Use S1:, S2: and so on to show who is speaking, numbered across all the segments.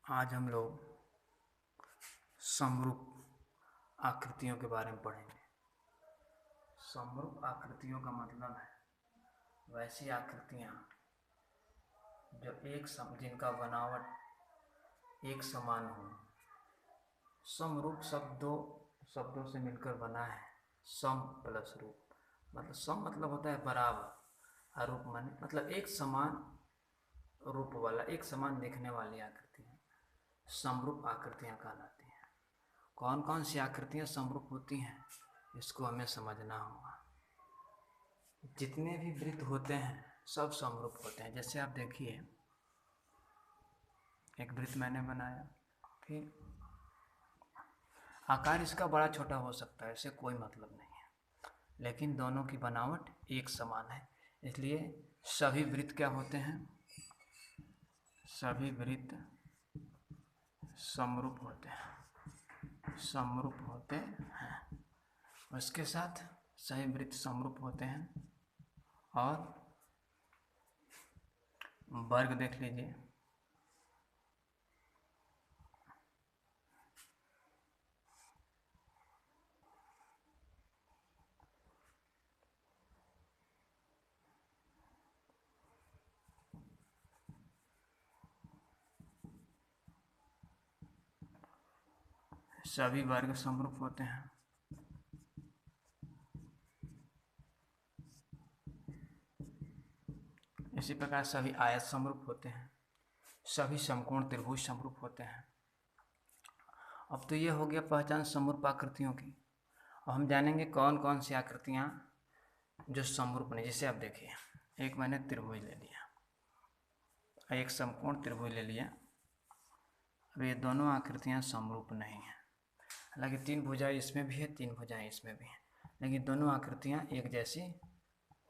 S1: आज हम लोग समरूप आकृतियों के बारे में पढ़ेंगे। समरूप आकृतियों का मतलब है वैसी आकृतियाँ जो जिनका बनावट एक समान हो। समरूप शब्दों से मिलकर बना है सम प्लस रूप। मतलब सम मतलब होता है बराबर, और रूप माने मतलब एक समान रूप वाला, एक समान दिखने वाली आकृतियाँ समरूप आकृतियाँ कहलाती हैं। कौन कौन सी आकृतियाँ समरूप होती हैं इसको हमें समझना होगा। जितने भी वृत्त होते हैं सब समरूप होते हैं। जैसे आप देखिए, एक वृत्त मैंने बनाया, फिर आकार इसका बड़ा छोटा हो सकता है, इससे कोई मतलब नहीं है, लेकिन दोनों की बनावट एक समान है। इसलिए सभी वृत्त क्या होते हैं? सभी वृत्त समरूप होते हैं, समरूप होते हैं। उसके साथ सभी वृत्त समरूप होते हैं। और वर्ग देख लीजिए, सभी वर्ग समरूप होते हैं। इसी प्रकार सभी आयत समरूप होते हैं, सभी समकोण त्रिभुज समरूप होते हैं। अब तो ये हो गया पहचान समरूप आकृतियों की। अब हम जानेंगे कौन कौन सी आकृतियाँ जो समरूप नहीं। जैसे आप देखिए, एक मैंने त्रिभुज ले लिया, एक समकोण त्रिभुज ले लिया। अब ये दोनों आकृतियाँ समरूप नहीं हैं। हालांकि तीन भुजाएं इसमें भी है, तीन भुजाएं इसमें भी हैं, लेकिन दोनों आकृतियाँ एक जैसी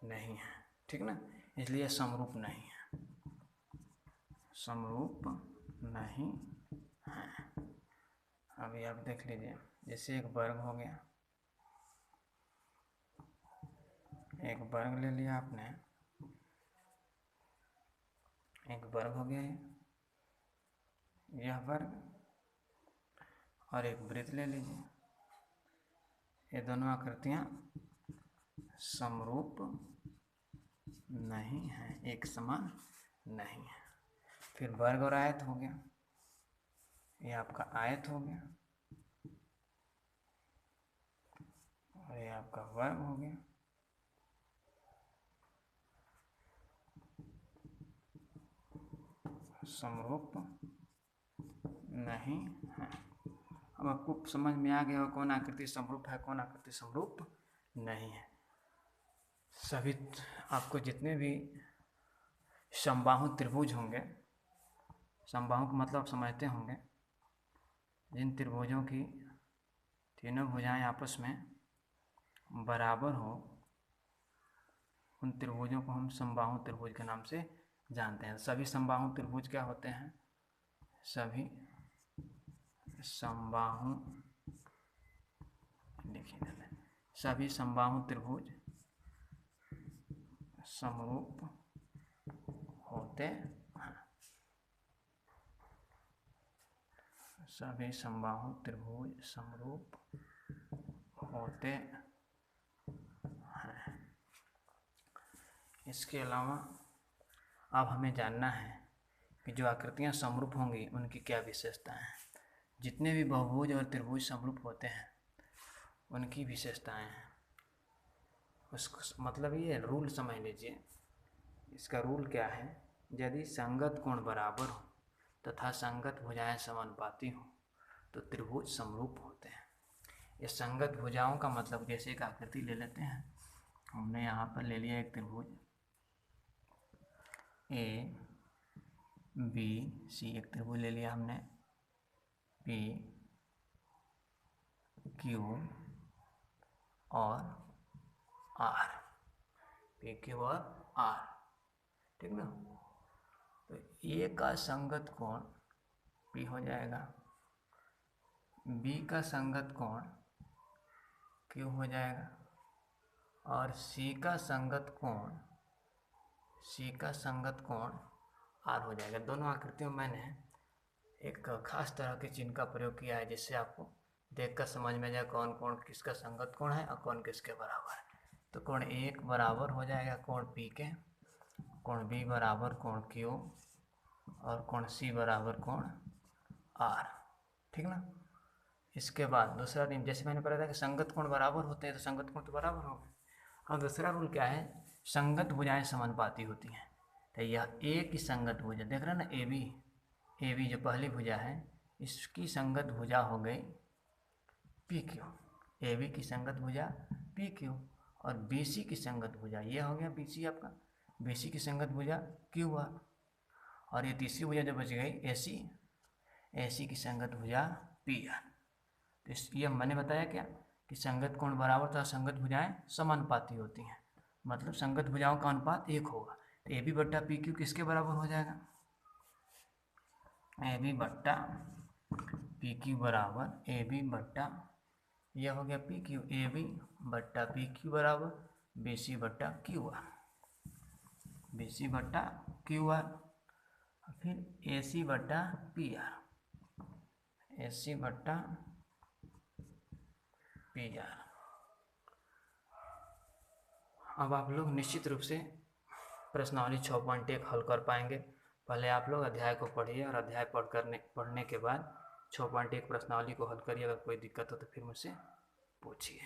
S1: नहीं हैं, ठीक ना। इसलिए समरूप नहीं है, समरूप नहीं है। अभी आप देख लीजिए, जैसे एक वर्ग हो गया, एक वर्ग ले लिया आपने, एक वर्ग हो गया यह वर्ग, और एक वृत्त ले लीजिए। ये दोनों आकृतियाँ समरूप नहीं है, एक समान नहीं है। फिर वर्ग और आयत हो गया, ये आपका आयत हो गया, और ये आपका वर्ग हो गया। समरूप नहीं है। अब आपको समझ में आ गया कौन आकृति समरूप है, कौन आकृति समरूप नहीं है। सभी आपको जितने भी समबाहु त्रिभुज होंगे, समबाहु का मतलब समझते होंगे, जिन त्रिभुजों की तीनों भुजाएं आपस में बराबर हो, उन त्रिभुजों को हम समबाहु त्रिभुज के नाम से जानते हैं। सभी समबाहु त्रिभुज क्या होते हैं? सभी समबाहु, देखिए, सभी समबाहु त्रिभुज समरूप होते हैं। सभी समबाहु त्रिभुज समरूप होते हैं। इसके अलावा अब हमें जानना है कि जो आकृतियाँ समरूप होंगी उनकी क्या विशेषताएं हैं। जितने भी बहुभुज और त्रिभुज समरूप होते हैं उनकी विशेषताएं हैं। उसको मतलब ये रूल समझ लीजिए। इसका रूल क्या है? यदि संगत कोण बराबर हो तथा संगत भुजाएं समानुपाती हो तो त्रिभुज समरूप होते हैं। ये संगत भुजाओं का मतलब, जैसे एक आकृति ले लेते हैं, हमने यहाँ पर ले लिया एक त्रिभुज ए बी सी, एक त्रिभुज ले लिया हमने पी क्यू और आर, पी क्यू और आर, ठीक ना। तो ए का संगत कोण पी हो जाएगा, बी का संगत कोण क्यू हो जाएगा, और सी का संगत कोण आर हो जाएगा। दोनों आकृतियों में मैंने एक खास तरह के चिन्ह का प्रयोग किया है, जिससे आपको देखकर समझ में जाए कौन कौन किसका संगत कोण है और कौन किसके बराबर है। तो कोण एक बराबर हो जाएगा कोण पी के, कोण बी बराबर कोण क्यू और कोण सी बराबर कोण आर। ठीक ना। इसके बाद दूसरा नियम, जैसे मैंने बताया था कि संगत कोण बराबर होते हैं, तो संगत कोण तो बराबर हो गए। और दूसरा रूल क्या है, संगत भुजाएं समानुपाती होती हैं। तो यह ए की संगत भुजा देख रहे हैं ना, ए बी जो पहली भुजा है इसकी संगत भुजा हो गई पी क्यू। ए बी की संगत भुजा पी क्यू और बी सी की संगत भुजा ये हो गया बी सी आपका, बी सी की संगत भुजा क्यू आर। और ये तीसरी भुजा जो बच गई ए सी की संगत भुजा पी आर। तो ये मैंने बताया क्या कि संगत कोण बराबर तथा संगत भुजाएं समानुपाती होती हैं, मतलब संगत भुजाओं का अनुपात 1 होगा। तो ए बी बट्टा पी क्यू किसके बराबर हो जाएगा, ए बी बट्टा पी क्यू बराबर ए बी बट्टा यह हो गया पी क्यू, ए बी बट्टा पी क्यू बराबर बी सी बट्टा क्यू आर, बी सी बट्टा क्यू आर। फिर ए सी बट्टा पी आर, ए सी बट्टा पी आर। अब आप लोग निश्चित रूप से प्रश्नावली 6.1 हल कर पाएंगे। पहले आप लोग अध्याय को पढ़िए और अध्याय पढ़ने के बाद 6.1 प्रश्नावली को हल करिए। अगर कोई दिक्कत हो तो फिर मुझसे पूछिए।